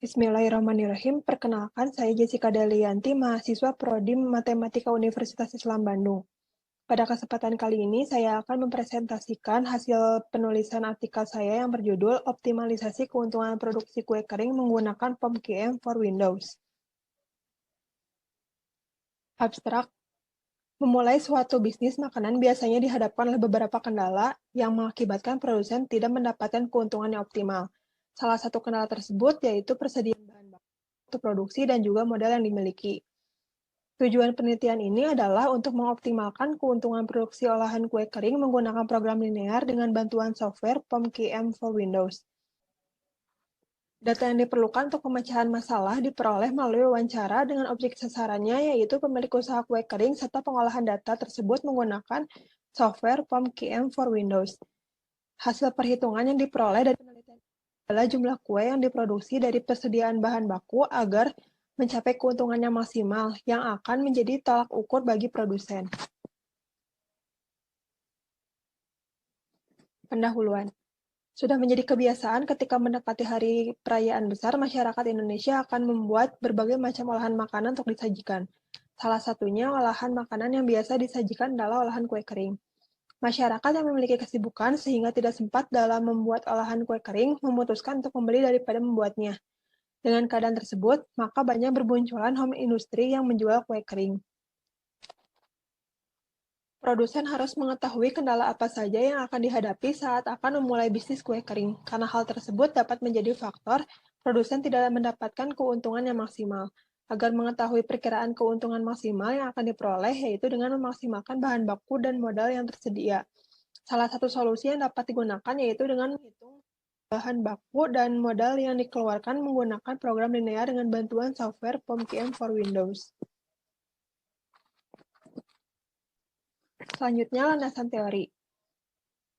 Bismillahirrahmanirrahim. Perkenalkan, saya Jessica Dalianti, mahasiswa Prodi Matematika Universitas Islam Bandung. Pada kesempatan kali ini, saya akan mempresentasikan hasil penulisan artikel saya yang berjudul Optimalisasi Keuntungan Produksi Kue Kering Menggunakan POM-QM for Windows. Abstrak. Memulai suatu bisnis makanan biasanya dihadapkan oleh beberapa kendala yang mengakibatkan produsen tidak mendapatkan keuntungan yang optimal. Salah satu kendala tersebut yaitu persediaan bahan baku untuk produksi dan juga modal yang dimiliki. Tujuan penelitian ini adalah untuk mengoptimalkan keuntungan produksi olahan kue kering menggunakan program linear dengan bantuan software POM-QM for Windows. Data yang diperlukan untuk pemecahan masalah diperoleh melalui wawancara dengan objek sasarannya, yaitu pemilik usaha kue kering serta pengolahan data tersebut menggunakan software POM-QM for Windows. Hasil perhitungan yang diperoleh dari penelitian adalah jumlah kue yang diproduksi dari persediaan bahan baku agar mencapai keuntungannya maksimal, yang akan menjadi tolak ukur bagi produsen. Pendahuluan. Sudah menjadi kebiasaan ketika mendekati hari perayaan besar, masyarakat Indonesia akan membuat berbagai macam olahan makanan untuk disajikan. Salah satunya olahan makanan yang biasa disajikan adalah olahan kue kering. Masyarakat yang memiliki kesibukan sehingga tidak sempat dalam membuat olahan kue kering memutuskan untuk membeli daripada membuatnya. Dengan keadaan tersebut, maka banyak berbunculan home industry yang menjual kue kering. Produsen harus mengetahui kendala apa saja yang akan dihadapi saat akan memulai bisnis kue kering, karena hal tersebut dapat menjadi faktor produsen tidak mendapatkan keuntungan yang maksimal. Agar mengetahui perkiraan keuntungan maksimal yang akan diperoleh, yaitu dengan memaksimalkan bahan baku dan modal yang tersedia. Salah satu solusi yang dapat digunakan yaitu dengan menghitung bahan baku dan modal yang dikeluarkan menggunakan program linear dengan bantuan software POM-QM for Windows. Selanjutnya, landasan teori.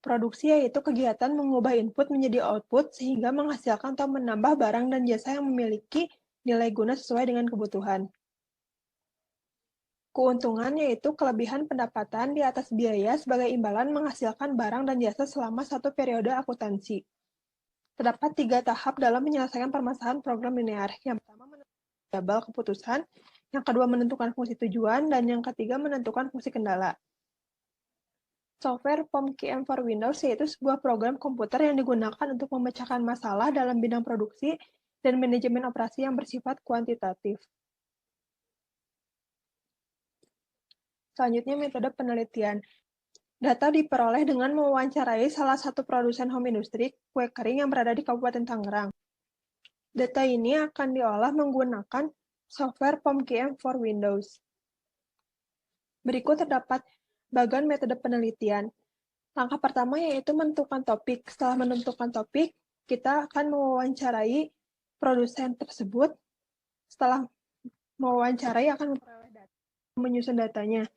Produksi yaitu kegiatan mengubah input menjadi output sehingga menghasilkan atau menambah barang dan jasa yang memiliki nilai guna sesuai dengan kebutuhan. Keuntungan yaitu kelebihan pendapatan di atas biaya sebagai imbalan menghasilkan barang dan jasa selama satu periode akuntansi. Terdapat 3 tahap dalam menyelesaikan permasalahan program linear. Yang pertama, menentukan variabel keputusan, yang kedua menentukan fungsi tujuan, dan yang ketiga menentukan fungsi kendala. Software POM-QM for Windows yaitu sebuah program komputer yang digunakan untuk memecahkan masalah dalam bidang produksi dan manajemen operasi yang bersifat kuantitatif. Selanjutnya, metode penelitian. Data diperoleh dengan mewawancarai salah satu produsen home industry kue kering yang berada di Kabupaten Tangerang. Data ini akan diolah menggunakan software POM-QM for Windows. Berikut terdapat bagian metode penelitian. Langkah pertama yaitu menentukan topik. Setelah menentukan topik, kita akan mewawancarai produsen tersebut. Setelah mewawancarai akan memperoleh data, menyusun datanya.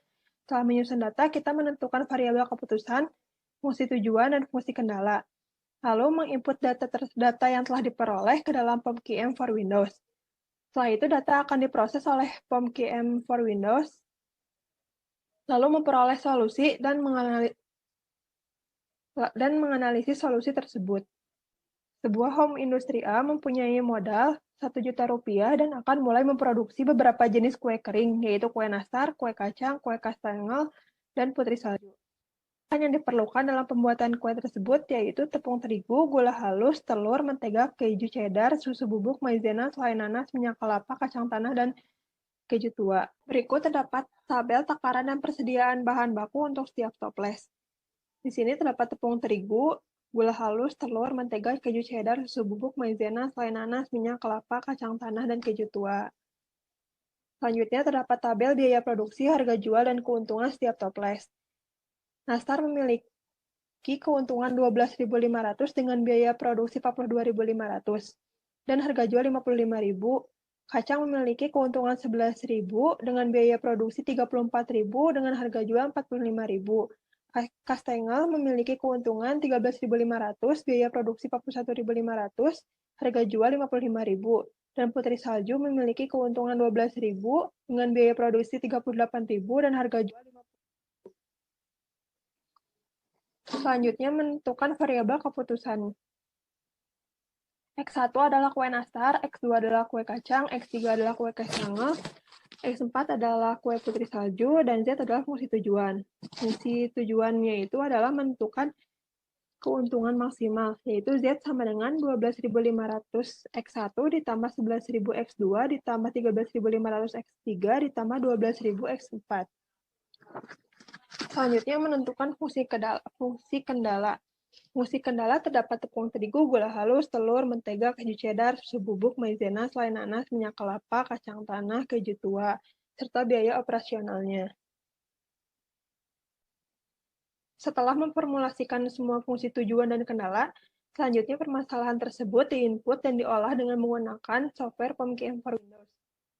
Setelah menyusun data, kita menentukan variabel keputusan, fungsi tujuan, dan fungsi kendala. Lalu menginput data yang telah diperoleh ke dalam POM-QM for Windows. Setelah itu, data akan diproses oleh POM-QM for Windows, lalu memperoleh solusi dan menganalisis solusi tersebut. Sebuah home industry A mempunyai modal Rp1.000.000 dan akan mulai memproduksi beberapa jenis kue kering, yaitu kue nastar, kue kacang, kue kastengel, dan putri salju. Bahan yang diperlukan dalam pembuatan kue tersebut yaitu tepung terigu, gula halus, telur, mentega, keju cheddar, susu bubuk, maizena, selai nanas, minyak kelapa, kacang tanah, dan keju tua. Berikut terdapat tabel takaran dan persediaan bahan baku untuk setiap toples. Di sini terdapat tepung terigu, gula halus, telur, mentega, keju cheddar, susu bubuk, maizena, selai nanas, minyak kelapa, kacang tanah, dan keju tua. Selanjutnya terdapat tabel biaya produksi, harga jual, dan keuntungan setiap toples. Nastar memiliki keuntungan Rp12.500 dengan biaya produksi Rp42.500 dan harga jual Rp55.000. Kacang memiliki keuntungan Rp11.000 dengan biaya produksi Rp34.000 dengan harga jual Rp45.000. Kastengel memiliki keuntungan Rp13.500, biaya produksi Rp41.500, harga jual Rp55.000. Dan putri salju memiliki keuntungan Rp12.000 dengan biaya produksi Rp38.000 dan harga jual Rp50.000. Selanjutnya, menentukan variabel keputusan. X1 adalah kue nastar, X2 adalah kue kacang, X3 adalah kue kastengel, X4 adalah kue putri salju, dan Z adalah fungsi tujuan. Fungsi tujuannya itu adalah menentukan keuntungan maksimal, yaitu Z sama dengan 12.500 X1 ditambah 11.000 X2 ditambah 13.500 X3 ditambah 12.000 X4. Selanjutnya menentukan fungsi kendala. Fungsi kendala terdapat tepung terigu, gula halus, telur, mentega, keju cheddar, susu bubuk, maizena, selai nanas, minyak kelapa, kacang tanah, keju tua, serta biaya operasionalnya. Setelah memformulasikan semua fungsi tujuan dan kendala, selanjutnya permasalahan tersebut diinput dan diolah dengan menggunakan software POMKM for Windows,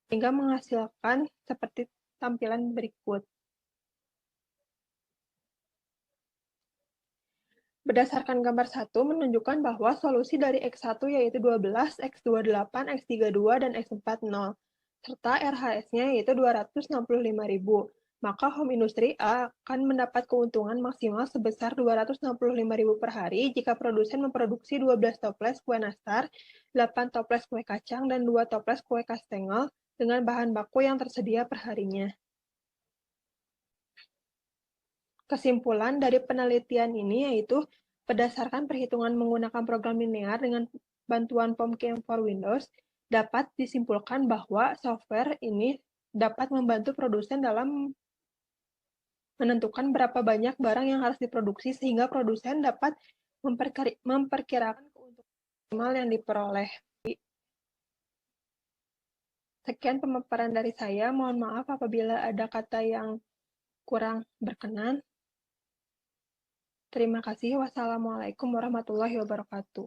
sehingga menghasilkan seperti tampilan berikut. Berdasarkan gambar 1 menunjukkan bahwa solusi dari X1 yaitu 12, X28, X32, dan X4 0, serta RHS-nya yaitu 265.000. Maka home industry A akan mendapat keuntungan maksimal sebesar 265.000 per hari jika produsen memproduksi 12 toples kue nastar, 8 toples kue kacang, dan 2 toples kue kastengel dengan bahan baku yang tersedia per harinya. Kesimpulan dari penelitian ini yaitu berdasarkan perhitungan menggunakan program linear dengan bantuan POMKM for Windows, dapat disimpulkan bahwa software ini dapat membantu produsen dalam menentukan berapa banyak barang yang harus diproduksi sehingga produsen dapat memperkirakan keuntungan maksimal yang diperoleh. Sekian pemaparan dari saya. Mohon maaf apabila ada kata yang kurang berkenan. Terima kasih. Wassalamualaikum warahmatullahi wabarakatuh.